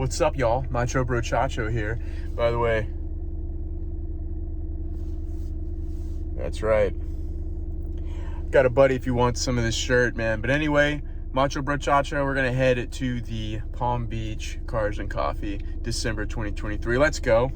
What's up, y'all? Macho Bro Chacho here. By the way, that's right. Got a buddy if you want some of this shirt, man. But anyway, Macho Bro Chacho, we're gonna head to the Palm Beach Cars and Coffee, December 2023. Let's go.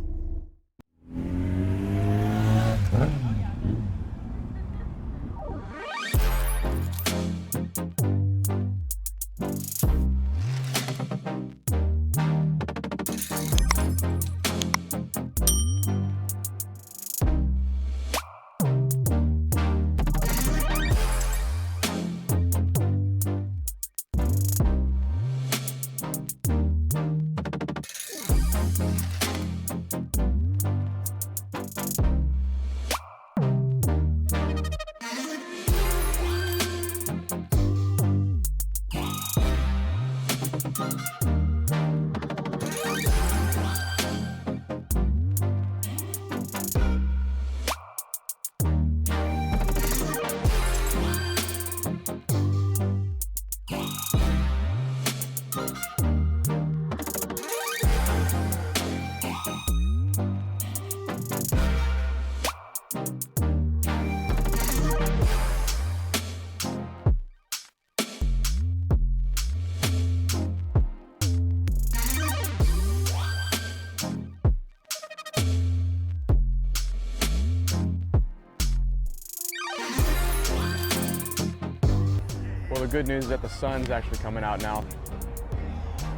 Well, the good news is that the sun's actually coming out now.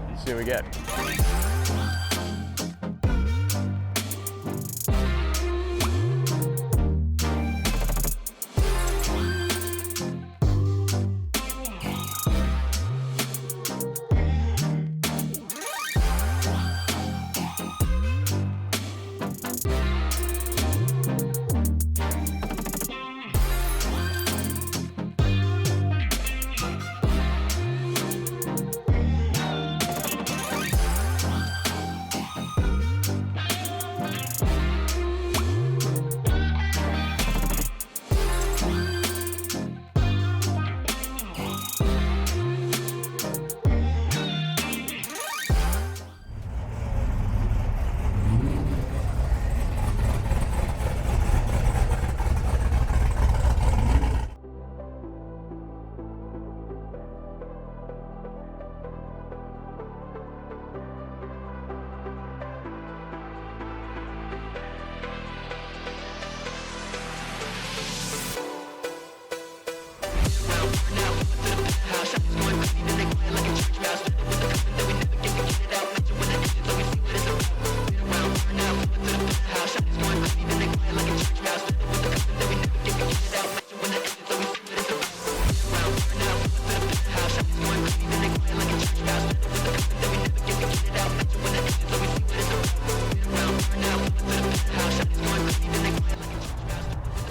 Let's see what we get.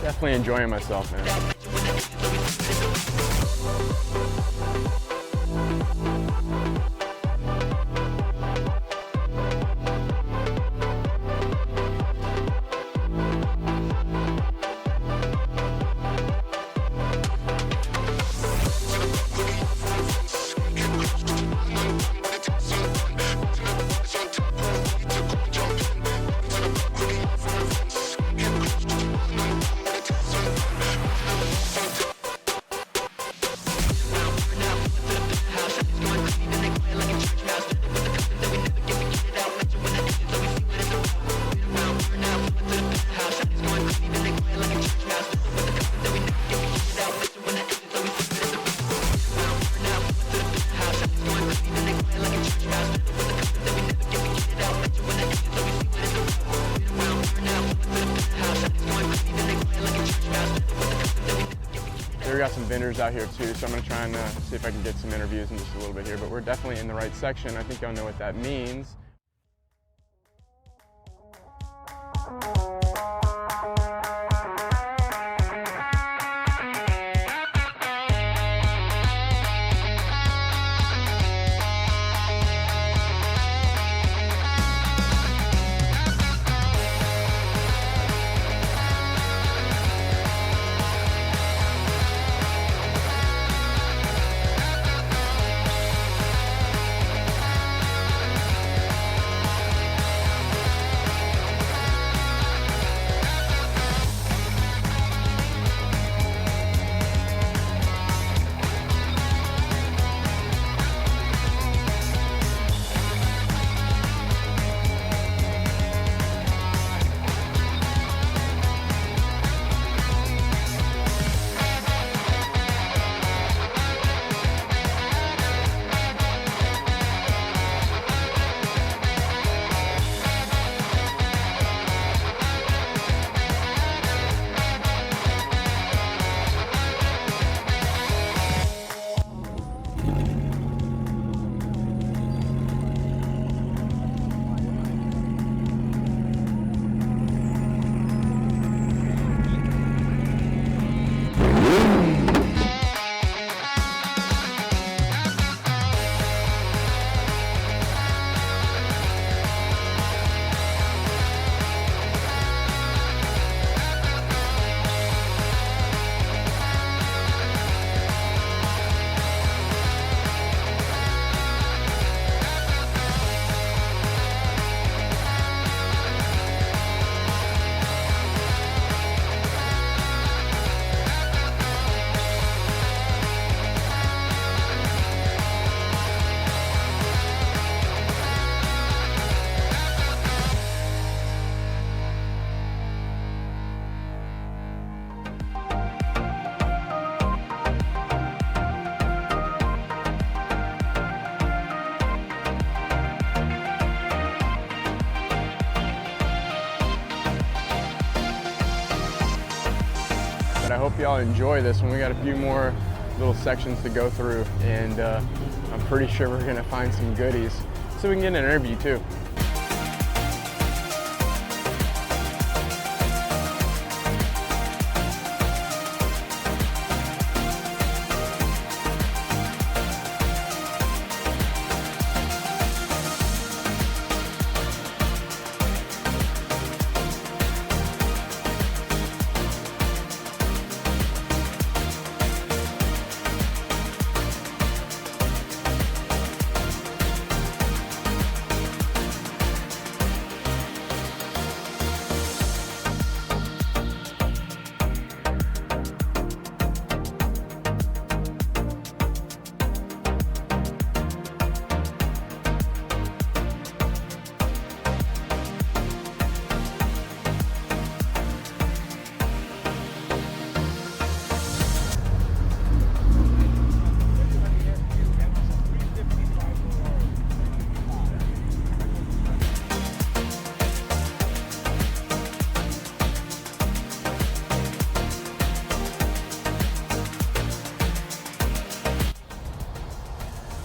Definitely enjoying myself, man. We got some vendors out here too, so I'm going to try and see if I can get some interviews in just a little bit here, but we're definitely in the right section. I think y'all know what that means. hope y'all enjoy this one. We got a few more little sections to go through, and I'm pretty sure we're gonna find some goodies so we can get an interview too.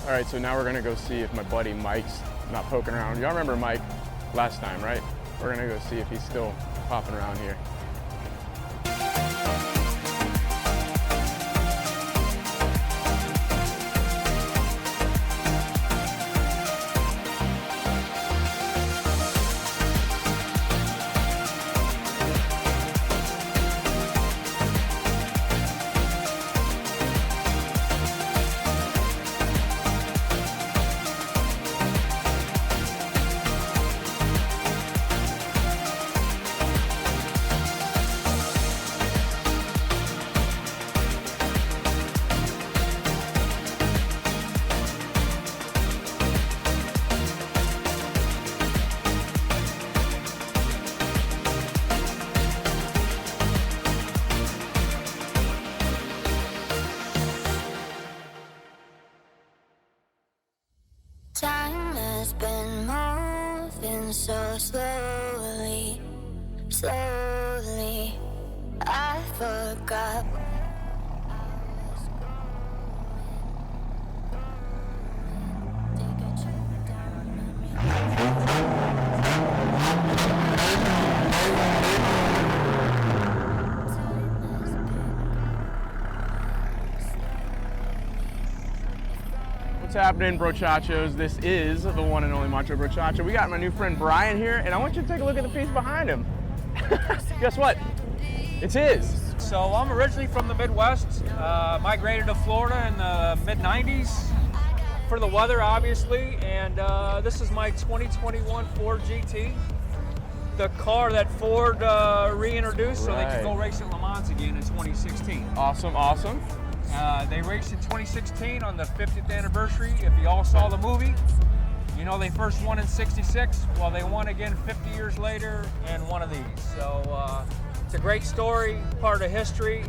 All right, so now we're gonna go see if my buddy Mike's not poking around. Y'all remember Mike last time, right? We're gonna go see if he's still popping around here. Time has been moving so slowly, slowly. I forgot where I was going. Take a trip down What's happening, brochachos? This is the one and only Macho Brochacho. We got my new friend Brian here, and I want you to take a look at the piece behind him. Guess what? It's his. So I'm originally from the Midwest, migrated to Florida in the mid-90s for the weather, obviously, and this is my 2021 Ford GT, the car that Ford reintroduced so they could go race at Le Mans again in 2016. Awesome, awesome. They raced in 2016 on the 50th anniversary. If you all saw the movie, you know they first won in '66. Well, they won again 50 years later in one of these. So it's a great story, part of history,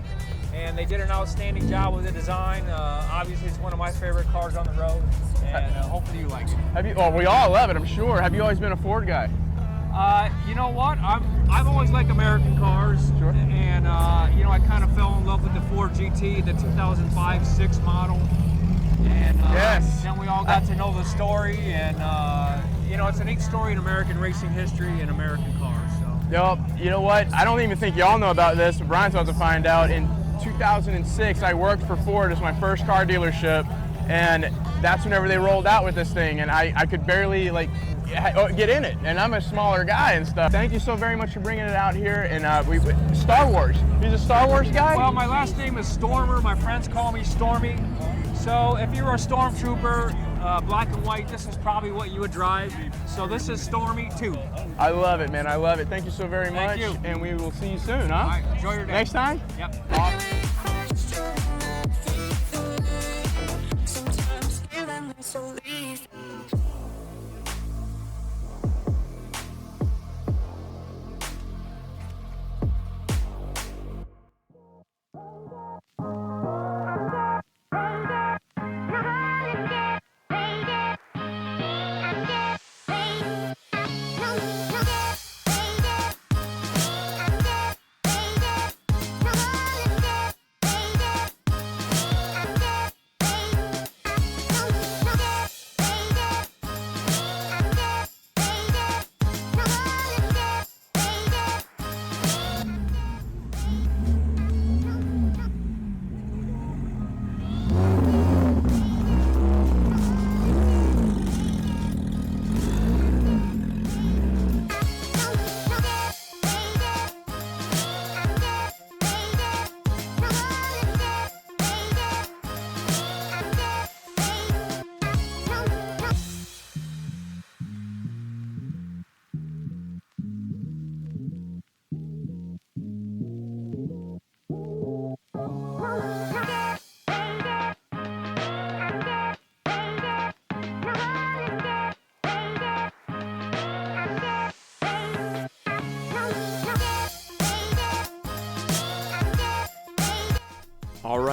and they did an outstanding job with the design. Obviously, it's one of my favorite cars on the road, and hopefully you like it. Have you? Oh, we all love it, I'm sure. Have you always been a Ford guy? You know what? I've always liked American cars, Sure. And you know, I kind of fell in love with the Ford GT, the 2005-6 model, and Yes. then we all got to know the story, and you know, it's a neat story in American racing history and American cars. So. Yep. You know what? I don't even think y'all know about this, but Brian's about to find out. In 2006, I worked for Ford as my first car dealership, and that's whenever they rolled out with this thing, and I could barely like get in it, and I'm a smaller guy and stuff. Thank you so very much for bringing it out here, and Star Wars. He's a Star Wars guy? Well, my last name is Stormer. My friends call me Stormy. So if you were a stormtrooper, black and white, this is probably what you would drive. So this is Stormy 2. I love it, man. I love it. Thank you so very much. Thank you. And we will see you soon, huh? All right, enjoy your day. Next time? Yep. Sometimes feeling so easy.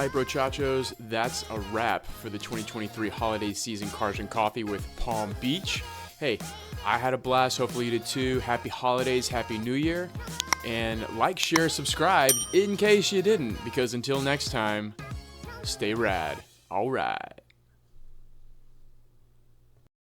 right, brochachos, that's a wrap for the 2023 holiday season Cars and Coffee with Palm Beach. Hey, I had a blast. Hopefully you did too. Happy holidays, happy new year. And like, share, subscribe in case you didn't, because until next time, stay rad. All right.